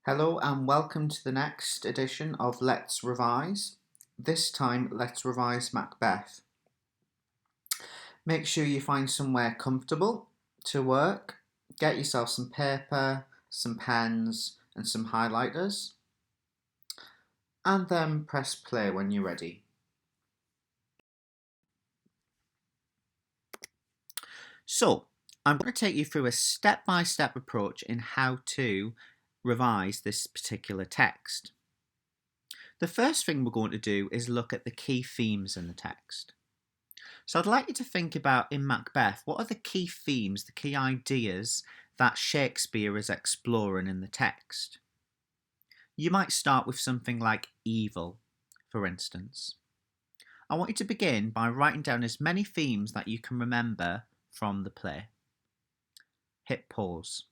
Hello and welcome to the next edition of Let's Revise. This time, let's revise Macbeth. Make sure you find somewhere comfortable to work. Get yourself some paper, some pens, and some highlighters. And then press play when you're ready. So, I'm going to take you through a step-by-step approach in how to revise this particular text. The first thing we're going to do is look at the key themes in the text. So I'd like you to think about in Macbeth, what are the key themes, the key ideas that Shakespeare is exploring in the text? You might start with something like evil, for instance. I want you to begin by writing down as many themes that you can remember from the play. Hit pause.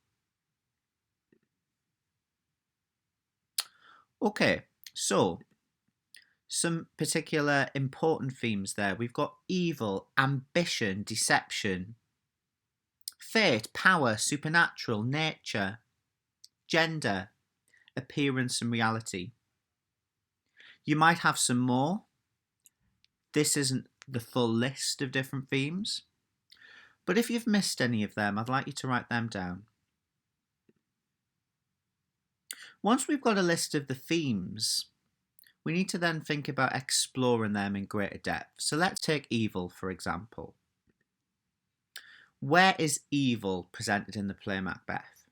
Okay, so some particular important themes there. We've got evil, ambition, deception, fate, power, supernatural, nature, gender, appearance and reality. You might have some more. This isn't the full list of different themes, but if you've missed any of them, I'd like you to write them down. Once we've got a list of the themes, we need to then think about exploring them in greater depth. So let's take evil, for example. Where is evil presented in the play Macbeth?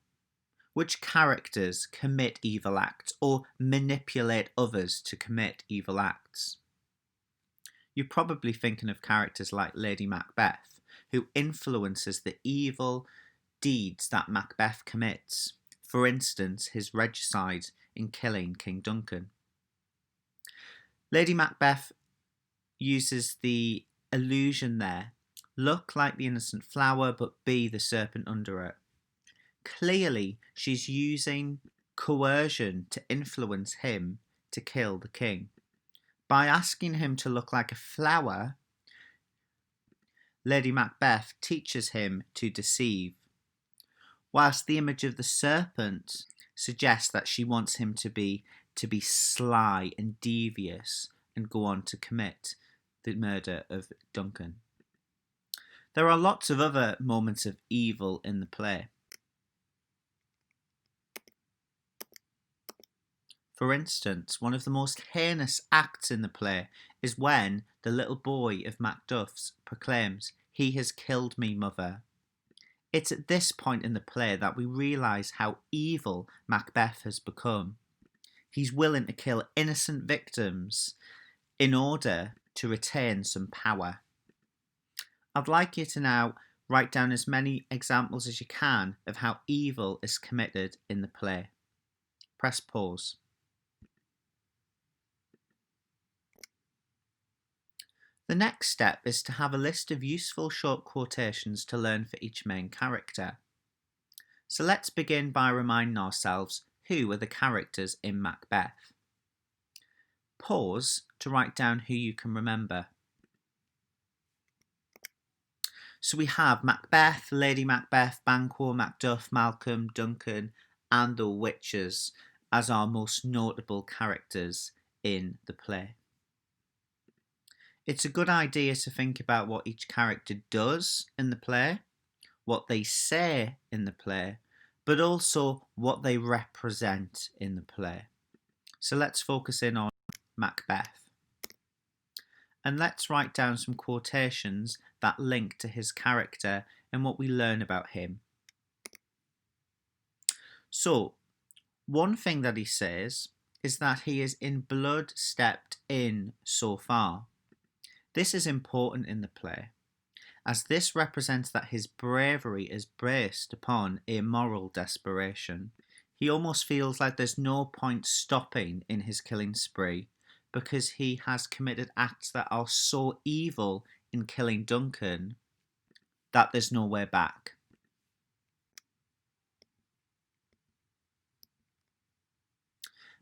Which characters commit evil acts or manipulate others to commit evil acts? You're probably thinking of characters like Lady Macbeth, who influences the evil deeds that Macbeth commits. For instance, his regicide in killing King Duncan. Lady Macbeth uses the illusion there. Look like the innocent flower, but be the serpent under it. Clearly, she's using coercion to influence him to kill the king. By asking him to look like a flower, Lady Macbeth teaches him to deceive, whilst the image of the serpent suggests that she wants him to be sly and devious and go on to commit the murder of Duncan. There are lots of other moments of evil in the play. For instance, one of the most heinous acts in the play is when the little boy of Macduff's proclaims, "He has killed me, mother." It's at this point in the play that we realise how evil Macbeth has become. He's willing to kill innocent victims in order to retain some power. I'd like you to now write down as many examples as you can of how evil is committed in the play. Press pause. The next step is to have a list of useful short quotations to learn for each main character. So let's begin by reminding ourselves who are the characters in Macbeth. Pause to write down who you can remember. So we have Macbeth, Lady Macbeth, Banquo, Macduff, Malcolm, Duncan, and the witches as our most notable characters in the play. It's a good idea to think about what each character does in the play, what they say in the play, but also what they represent in the play. So let's focus in on Macbeth. And let's write down some quotations that link to his character and what we learn about him. So, one thing that he says is that he is in blood stepped in so far. This is important in the play, as this represents that his bravery is based upon a moral desperation. He almost feels like there's no point stopping in his killing spree because he has committed acts that are so evil in killing Duncan that there's no way back.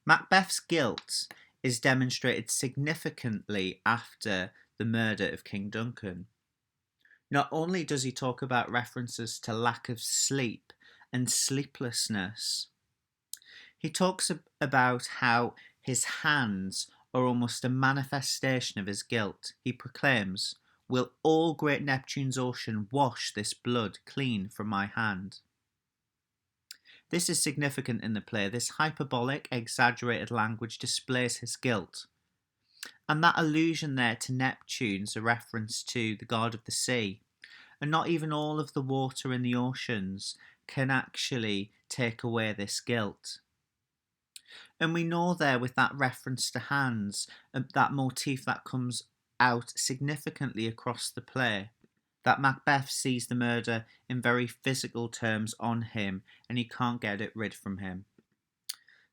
Macbeth's guilt is demonstrated significantly after the murder of King Duncan. Not only does he talk about references to lack of sleep and sleeplessness, He talks about how his hands are almost a manifestation of his guilt. He proclaims, "Will all great Neptune's ocean wash this blood clean from my hand?" This is significant in the play. This hyperbolic, exaggerated language displays his guilt. And that allusion there to Neptune's a reference to the god of the sea. And not even all of the water in the oceans can actually take away this guilt. And we know there with that reference to hands, that motif that comes out significantly across the play, that Macbeth sees the murder in very physical terms on him and he can't get it rid from him.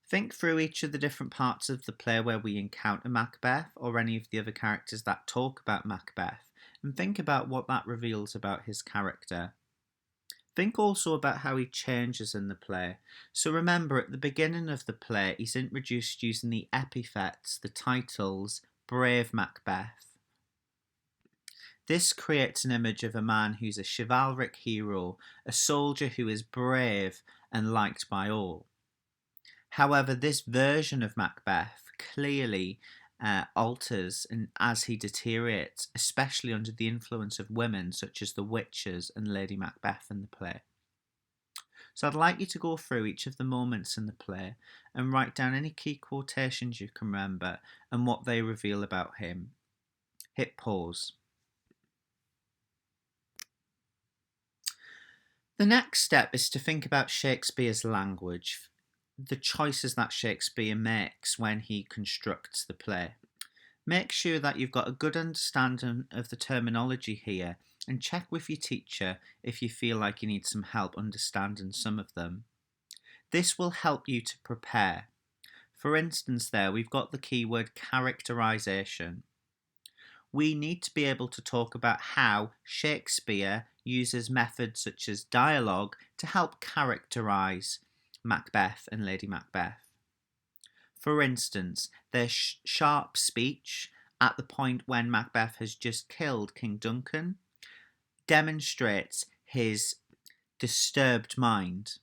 Think through each of the different parts of the play where we encounter Macbeth or any of the other characters that talk about Macbeth, and think about what that reveals about his character. Think also about how he changes in the play. So remember, at the beginning of the play, he's introduced using the epithets, the titles, Brave Macbeth. This creates an image of a man who's a chivalric hero, a soldier who is brave and liked by all. However, this version of Macbeth clearly alters and as he deteriorates, especially under the influence of women such as the witches and Lady Macbeth in the play. So I'd like you to go through each of the moments in the play and write down any key quotations you can remember and what they reveal about him. Hit pause. The next step is to think about Shakespeare's language, the choices that Shakespeare makes when he constructs the play. Make sure that you've got a good understanding of the terminology here and check with your teacher if you feel like you need some help understanding some of them. This will help you to prepare. For instance, there we've got the keyword characterization. We need to be able to talk about how Shakespeare uses methods such as dialogue to help characterize Macbeth and Lady Macbeth. For instance, their sharp speech at the point when Macbeth has just killed King Duncan demonstrates his disturbed mind.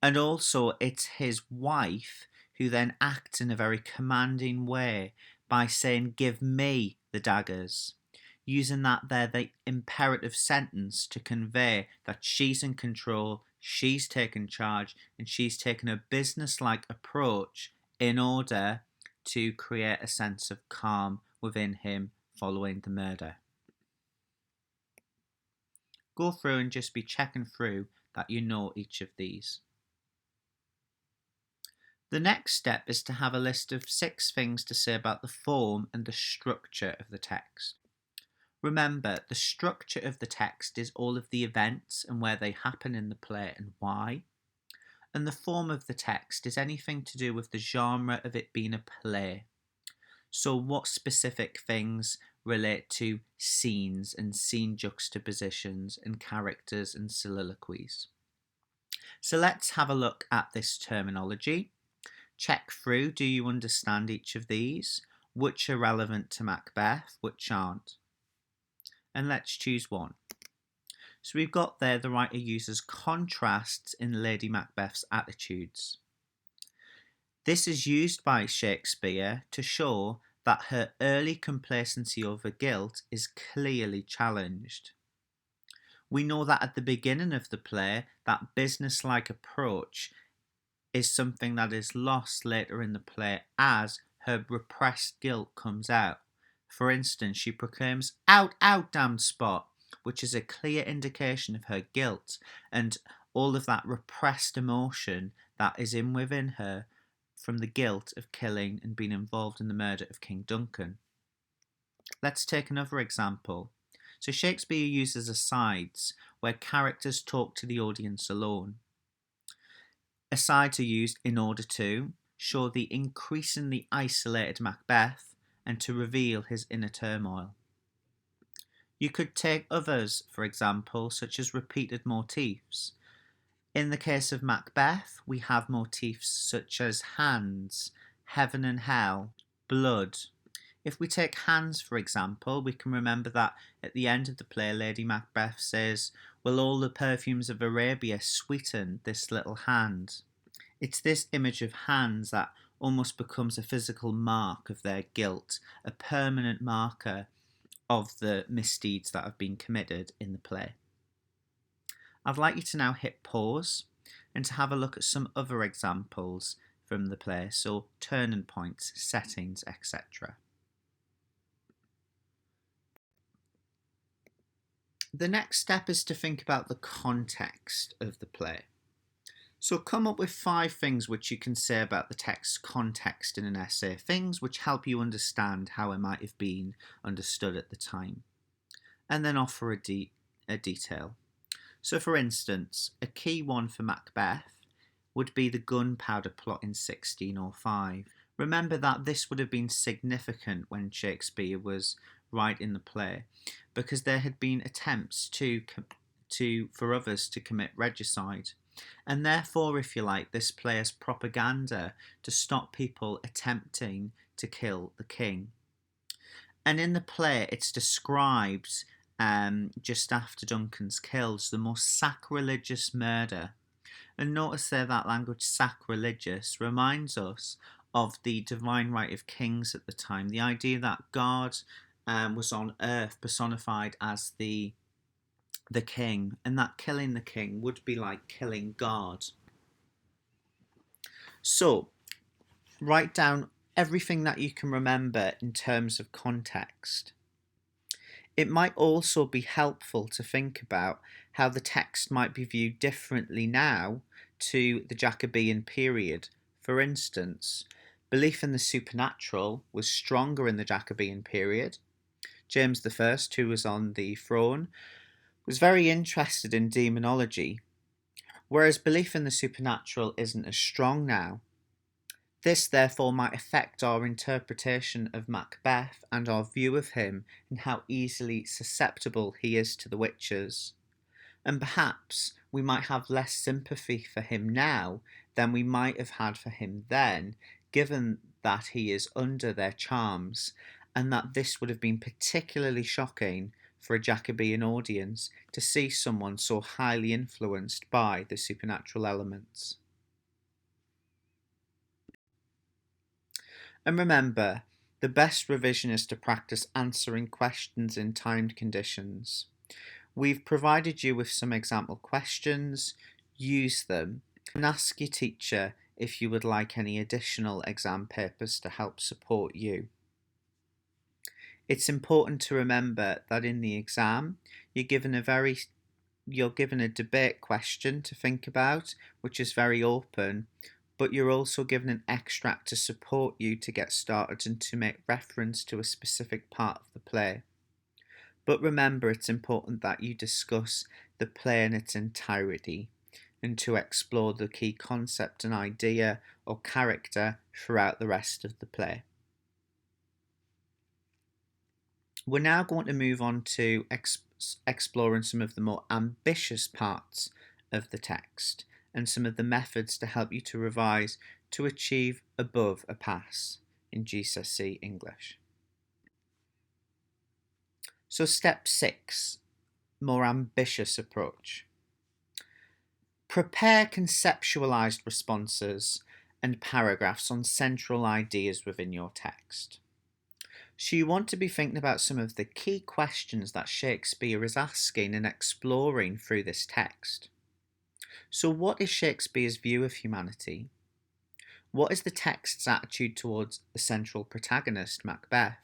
And also it's his wife who then acts in a very commanding way by saying, "Give me the daggers," using that there, the imperative sentence to convey that she's in control, she's taken charge, and she's taken a business-like approach in order to create a sense of calm within him following the murder. Go through and just be checking through that you know each of these. The next step is to have a list of 6 things to say about the form and the structure of the text. Remember, the structure of the text is all of the events and where they happen in the play and why. And the form of the text is anything to do with the genre of it being a play. So what specific things relate to scenes and scene juxtapositions and characters and soliloquies. So let's have a look at this terminology. Check through, do you understand each of these? Which are relevant to Macbeth, which aren't? And let's choose one. So we've got there the writer uses contrasts in Lady Macbeth's attitudes. This is used by Shakespeare to show that her early complacency over guilt is clearly challenged. We know that at the beginning of the play, that business-like approach is something that is lost later in the play as her repressed guilt comes out. For instance, she proclaims, "Out, out, damned spot," which is a clear indication of her guilt and all of that repressed emotion that is within her from the guilt of killing and being involved in the murder of King Duncan. Let's take another example. So Shakespeare uses asides where characters talk to the audience alone. Asides are used in order to show the increasingly isolated Macbeth and to reveal his inner turmoil. You could take others, for example, such as repeated motifs. In the case of Macbeth, we have motifs such as hands, heaven and hell, blood. If we take hands, for example, we can remember that at the end of the play, Lady Macbeth says, "Will all the perfumes of Arabia sweeten this little hand?" It's this image of hands that almost becomes a physical mark of their guilt, a permanent marker of the misdeeds that have been committed in the play. I'd like you to now hit pause and to have a look at some other examples from the play, so turning points, settings, etc. The next step is to think about the context of the play. So come up with 5 things which you can say about the text's context in an essay, things which help you understand how it might have been understood at the time, and then offer a detail. So for instance, a key one for Macbeth would be the gunpowder plot in 1605. Remember that this would have been significant when Shakespeare was writing the play, because there had been attempts for others to commit regicide. And therefore, if you like, this play is propaganda to stop people attempting to kill the king. And in the play, it's described just after Duncan's killed as the most sacrilegious murder. And notice there that language sacrilegious reminds us of the divine right of kings at the time, the idea that God was on earth personified as the king, and that killing the king would be like killing God. So write down everything that you can remember in terms of context. It might also be helpful to think about how the text might be viewed differently now to the Jacobean period. For instance, belief in the supernatural was stronger in the Jacobean period. James I, who was on the throne, was very interested in demonology, whereas belief in the supernatural isn't as strong now. This therefore might affect our interpretation of Macbeth and our view of him and how easily susceptible he is to the witches. And perhaps we might have less sympathy for him now than we might have had for him then, given that he is under their charms, and that this would have been particularly shocking for a Jacobean audience to see someone so highly influenced by the supernatural elements. And remember, the best revision is to practice answering questions in timed conditions. We've provided you with some example questions. Use them and ask your teacher if you would like any additional exam papers to help support you. It's important to remember that in the exam, you're given a debate question to think about, which is very open, but you're also given an extract to support you to get started and to make reference to a specific part of the play. But remember, it's important that you discuss the play in its entirety and to explore the key concept and idea or character throughout the rest of the play. We're now going to move on to exploring some of the more ambitious parts of the text and some of the methods to help you to revise to achieve above a pass in GCSE English. So step 6, more ambitious approach. Prepare conceptualized responses and paragraphs on central ideas within your text. So you want to be thinking about some of the key questions that Shakespeare is asking and exploring through this text. So what is Shakespeare's view of humanity? What is the text's attitude towards the central protagonist, Macbeth?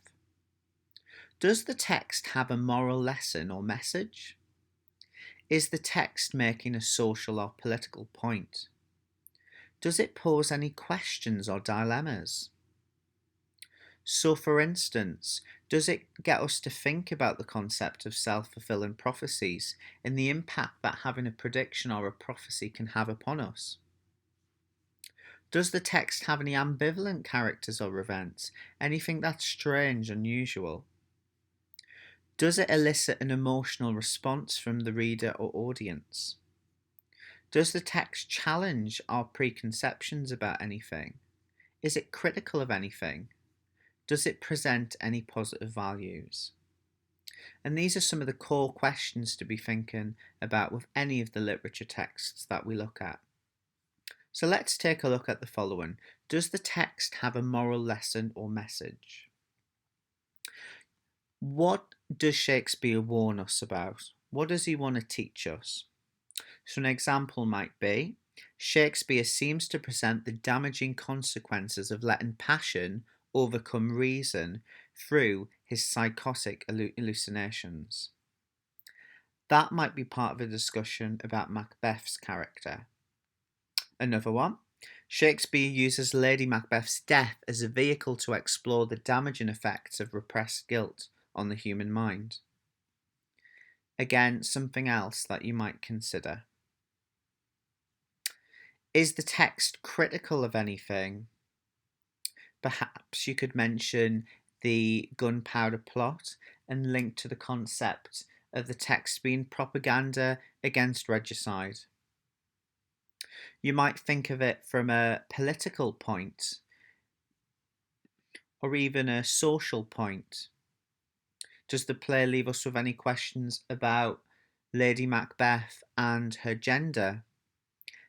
Does the text have a moral lesson or message? Is the text making a social or political point? Does it pose any questions or dilemmas? So, for instance, does it get us to think about the concept of self-fulfilling prophecies and the impact that having a prediction or a prophecy can have upon us? Does the text have any ambivalent characters or events, anything that's strange, unusual? Does it elicit an emotional response from the reader or audience? Does the text challenge our preconceptions about anything? Is it critical of anything? Does it present any positive values? And these are some of the core questions to be thinking about with any of the literature texts that we look at. So let's take a look at the following. Does the text have a moral lesson or message? What does Shakespeare warn us about? What does he want to teach us? So an example might be, Shakespeare seems to present the damaging consequences of letting passion overcome reason through his psychotic hallucinations. That might be part of a discussion about Macbeth's character. Another one, Shakespeare uses Lady Macbeth's death as a vehicle to explore the damaging effects of repressed guilt on the human mind. Again, something else that you might consider. Is the text critical of anything? Perhaps you could mention the gunpowder plot and link to the concept of the text being propaganda against regicide. You might think of it from a political point or even a social point. Does the play leave us with any questions about Lady Macbeth and her gender?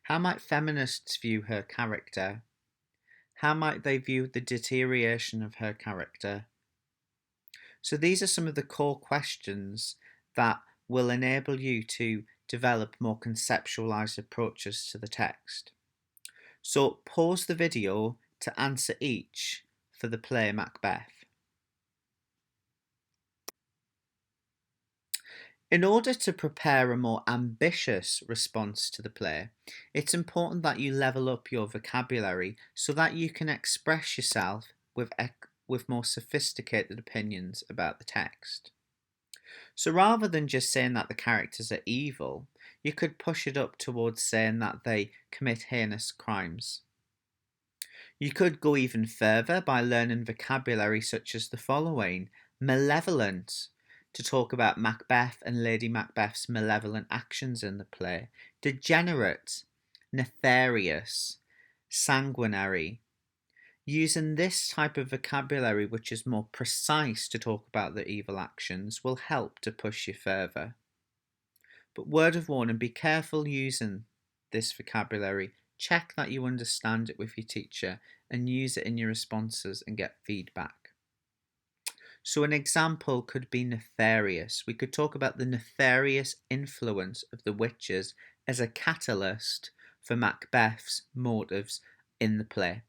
How might feminists view her character? How might they view the deterioration of her character? So these are some of the core questions that will enable you to develop more conceptualized approaches to the text. So pause the video to answer each for the play Macbeth. In order to prepare a more ambitious response to the play, it's important that you level up your vocabulary so that you can express yourself with more sophisticated opinions about the text. So rather than just saying that the characters are evil, you could push it up towards saying that they commit heinous crimes. You could go even further by learning vocabulary such as the following: malevolent, to talk about Macbeth and Lady Macbeth's malevolent actions in the play; degenerate, nefarious, sanguinary. Using this type of vocabulary, which is more precise to talk about the evil actions, will help to push you further. But word of warning, be careful using this vocabulary. Check that you understand it with your teacher and use it in your responses and get feedback. So an example could be nefarious. We could talk about the nefarious influence of the witches as a catalyst for Macbeth's motives in the play.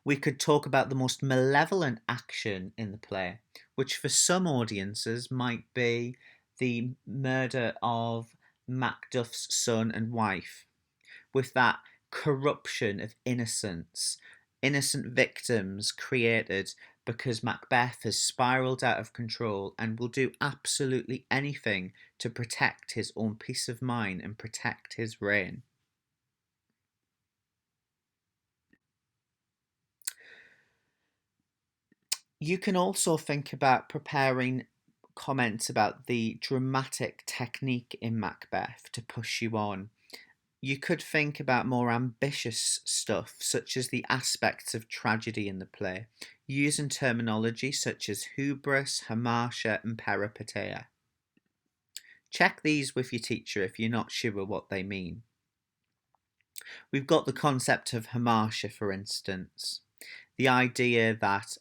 We could talk about the most malevolent action in the play, which for some audiences might be the murder of Macduff's son and wife, with that corruption of innocence, innocent victims created because Macbeth has spiraled out of control and will do absolutely anything to protect his own peace of mind and protect his reign. You can also think about preparing comments about the dramatic technique in Macbeth to push you on. You could think about more ambitious stuff, such as the aspects of tragedy in the play, using terminology such as hubris, hamartia, and peripeteia. Check these with your teacher if you're not sure what they mean. We've got the concept of hamartia, for instance, the idea that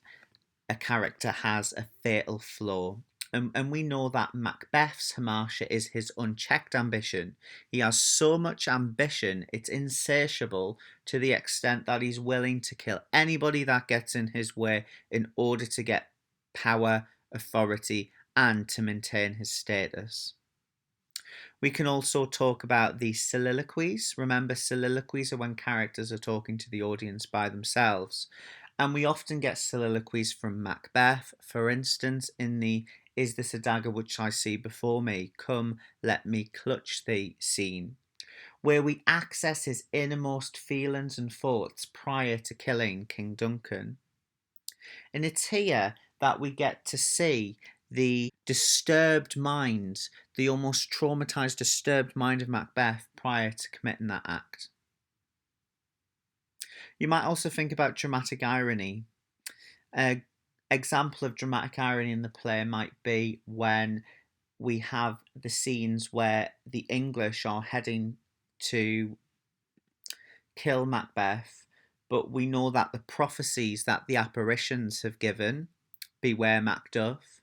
a character has a fatal flaw. And we know that Macbeth's hamartia is his unchecked ambition. He has so much ambition, it's insatiable to the extent that he's willing to kill anybody that gets in his way in order to get power, authority, and to maintain his status. We can also talk about the soliloquies. Remember, soliloquies are when characters are talking to the audience by themselves. And we often get soliloquies from Macbeth, for instance, in the "Is this a dagger which I see before me? Come, let me clutch thee" scene, where we access his innermost feelings and thoughts prior to killing King Duncan. And it's here that we get to see the disturbed mind, the almost traumatized, disturbed mind of Macbeth prior to committing that act. You might also think about dramatic irony. An example of dramatic irony in the play might be when we have the scenes where the English are heading to kill Macbeth, but we know that the prophecies that the apparitions have given, beware Macduff,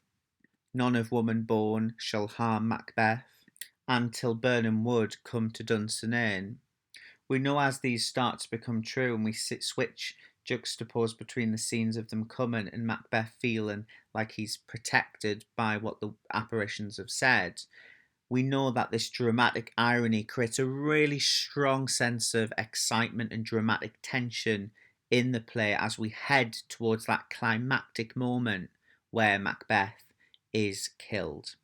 none of woman born shall harm Macbeth, and till Birnam Wood come to Dunsinane, we know as these start to become true and we switch, juxtapose between the scenes of them coming and Macbeth feeling like he's protected by what the apparitions have said, we know that this dramatic irony creates a really strong sense of excitement and dramatic tension in the play as we head towards that climactic moment where Macbeth is killed.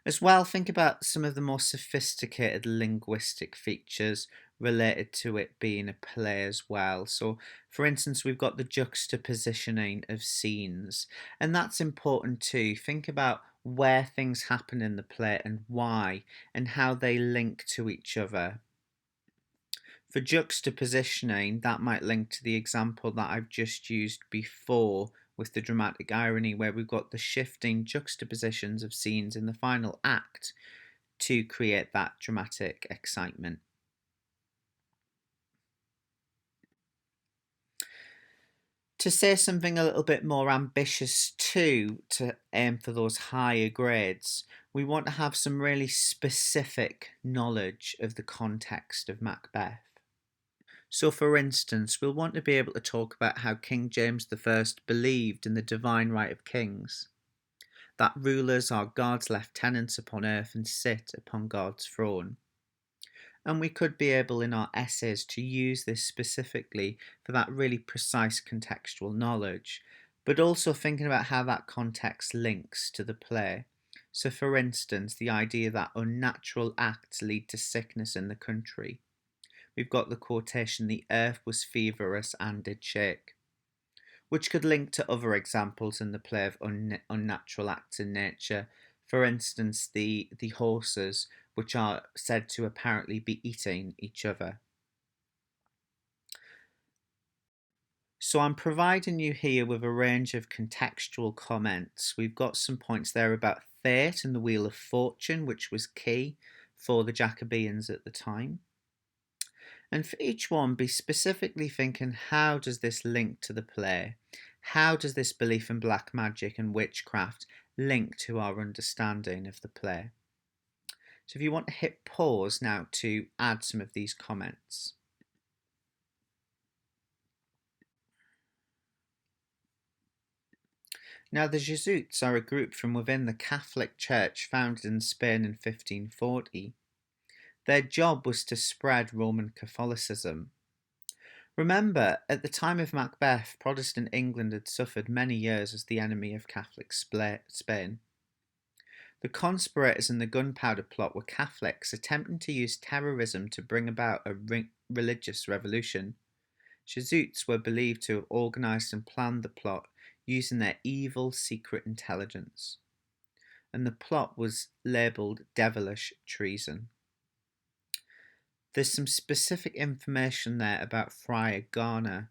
As well, think about some of the more sophisticated linguistic features related to it being a play as well. So, for instance, we've got the juxtapositioning of scenes, and that's important too. Think about where things happen in the play and why, and how they link to each other. For juxtapositioning, that might link to the example that I've just used before with the dramatic irony, where we've got the shifting juxtapositions of scenes in the final act to create that dramatic excitement. To say something a little bit more ambitious too, to aim for those higher grades, we want to have some really specific knowledge of the context of Macbeth. So, for instance, we'll want to be able to talk about how King James I believed in the divine right of kings, that rulers are God's lieutenants upon earth and sit upon God's throne. And we could be able in our essays to use this specifically for that really precise contextual knowledge, but also thinking about how that context links to the play. So, for instance, the idea that unnatural acts lead to sickness in the country. We've got the quotation, the earth was feverish and did shake, which could link to other examples in the play of unnatural acts in nature. For instance, the horses, which are said to apparently be eating each other. So I'm providing you here with a range of contextual comments. We've got some points there about fate and the Wheel of Fortune, which was key for the Jacobeans at the time. And for each one, be specifically thinking, how does this link to the play? How does this belief in black magic and witchcraft link to our understanding of the play? So if you want to hit pause now to add some of these comments. Now, the Jizuts are a group from within the Catholic Church founded in Spain in 1540. Their job was to spread Roman Catholicism. Remember, at the time of Macbeth, Protestant England had suffered many years as the enemy of Catholic Spain. The conspirators in the Gunpowder Plot were Catholics attempting to use terrorism to bring about a religious revolution. Jizuts were believed to have organised and planned the plot using their evil secret intelligence, and the plot was labelled devilish treason. There's some specific information there about Friar Garnet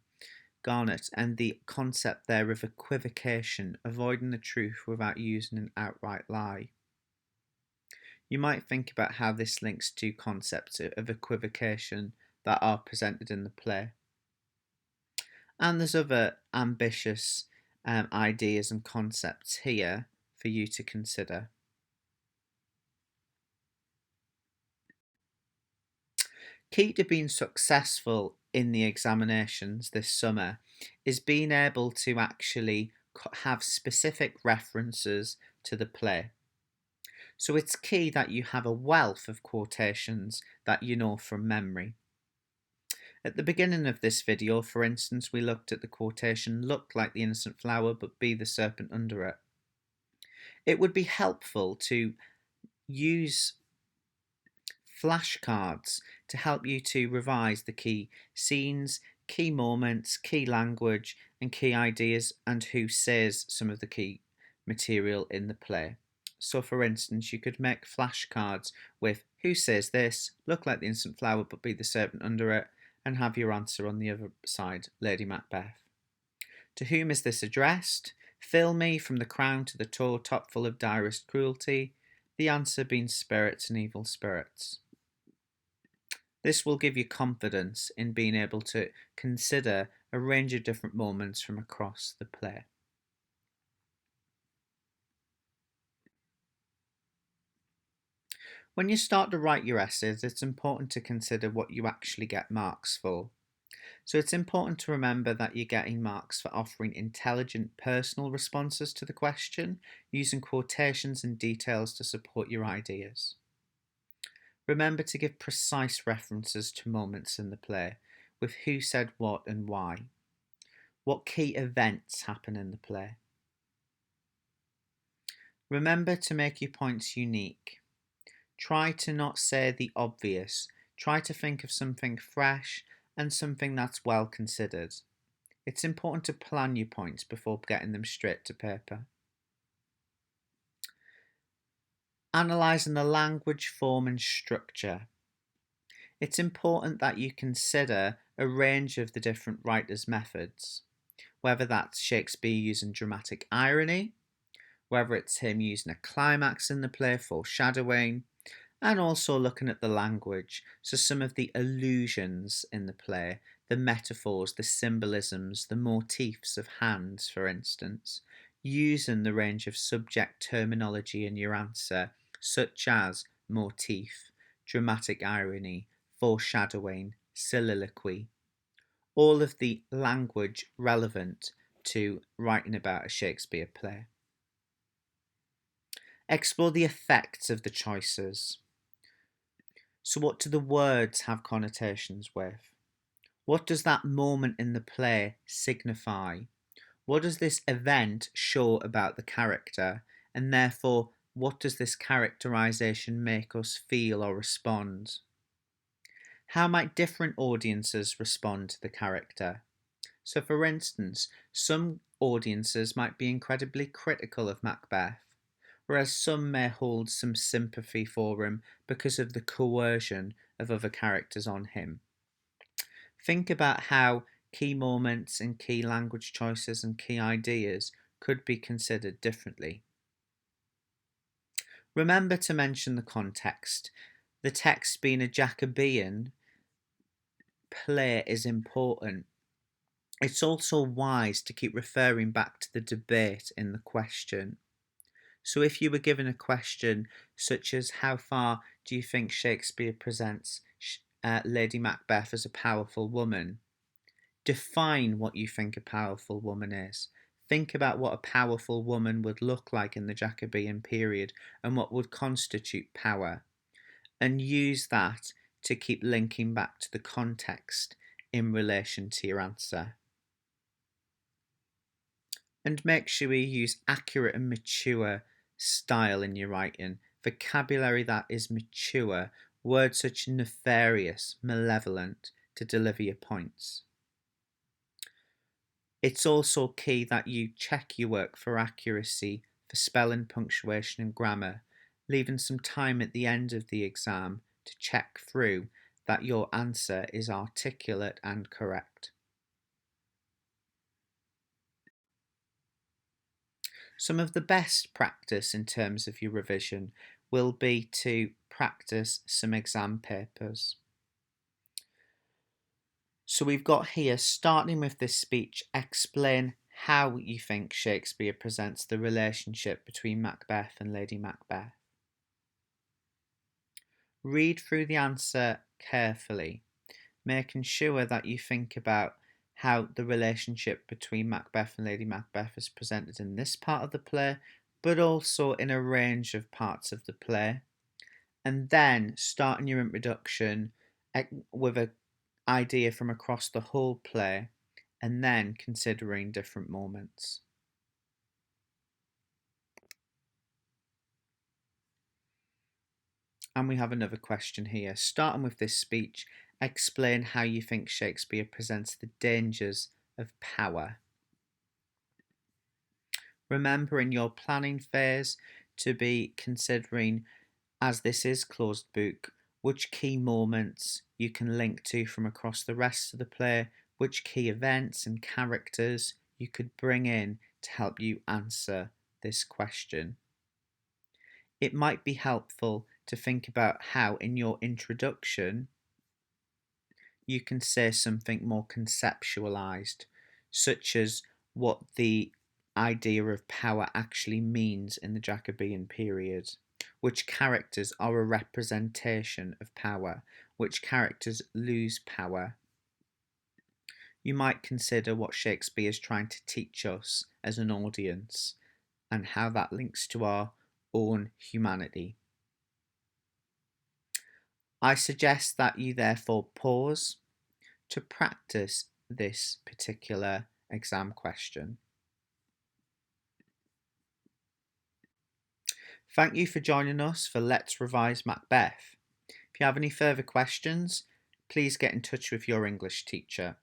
and the concept there of equivocation, avoiding the truth without using an outright lie. You might think about how this links to concepts of equivocation that are presented in the play. And there's other ambitious ideas and concepts here for you to consider. Key to being successful in the examinations this summer is being able to actually have specific references to the play. So it's key that you have a wealth of quotations that you know from memory. At the beginning of this video, for instance, we looked at the quotation, "Look like the innocent flower, but be the serpent under it." It would be helpful to use flashcards to help you to revise the key scenes, key moments, key language, and key ideas, and who says some of the key material in the play. So, for instance, you could make flashcards with "Who says this? Look like the innocent flower, but be the serpent under it," and have your answer on the other side, Lady Macbeth. "To whom is this addressed? Fill me from the crown to the toe, top full of direst cruelty. The answer being spirits and evil spirits." This will give you confidence in being able to consider a range of different moments from across the play. When you start to write your essays, it's important to consider what you actually get marks for. So it's important to remember that you're getting marks for offering intelligent personal responses to the question, using quotations and details to support your ideas. Remember to give precise references to moments in the play, with who said what and why. What key events happen in the play. Remember to make your points unique. Try to not say the obvious. Try to think of something fresh and something that's well considered. It's important to plan your points before getting them straight to paper. Analysing the language, form and structure. It's important that you consider a range of the different writers' methods, whether that's Shakespeare using dramatic irony, whether it's him using a climax in the play, foreshadowing, and also looking at the language, so some of the allusions in the play, the metaphors, the symbolisms, the motifs of hands, for instance, using the range of subject terminology in your answer, such as motif, dramatic irony, foreshadowing, soliloquy, all of the language relevant to writing about a Shakespeare play. Explore the effects of the choices. So what do the words have connotations with? What does that moment in the play signify? What does this event show about the character? And therefore, what does this characterization make us feel or respond? How might different audiences respond to the character? So for instance, some audiences might be incredibly critical of Macbeth, whereas some may hold some sympathy for him because of the coercion of other characters on him. Think about how key moments and key language choices and key ideas could be considered differently. Remember to mention the context. The text being a Jacobean play is important. It's also wise to keep referring back to the debate in the question. So if you were given a question such as how far do you think Shakespeare presents Lady Macbeth as a powerful woman, define what you think a powerful woman is. Think about what a powerful woman would look like in the Jacobean period and what would constitute power, and use that to keep linking back to the context in relation to your answer. And make sure you use accurate and mature style in your writing, vocabulary that is mature, words such as nefarious, malevolent, to deliver your points. It's also key that you check your work for accuracy, for spelling, punctuation and grammar, leaving some time at the end of the exam to check through that your answer is articulate and correct. Some of the best practice in terms of your revision will be to practice some exam papers. So we've got here, starting with this speech, explain how you think Shakespeare presents the relationship between Macbeth and Lady Macbeth. Read through the answer carefully, making sure that you think about how the relationship between Macbeth and Lady Macbeth is presented in this part of the play, but also in a range of parts of the play. And then starting your introduction with an idea from across the whole play, and then considering different moments. And we have another question here. Starting with this speech, explain how you think Shakespeare presents the dangers of power. Remember in your planning phase to be considering, as this is closed book, which key moments you can link to from across the rest of the play, which key events and characters you could bring in to help you answer this question. It might be helpful to think about how in your introduction you can say something more conceptualized, such as what the idea of power actually means in the Jacobean period, which characters are a representation of power, which characters lose power. You might consider what Shakespeare is trying to teach us as an audience and how that links to our own humanity. I suggest that you therefore pause to practice this particular exam question. Thank you for joining us for Let's Revise Macbeth. If you have any further questions, please get in touch with your English teacher.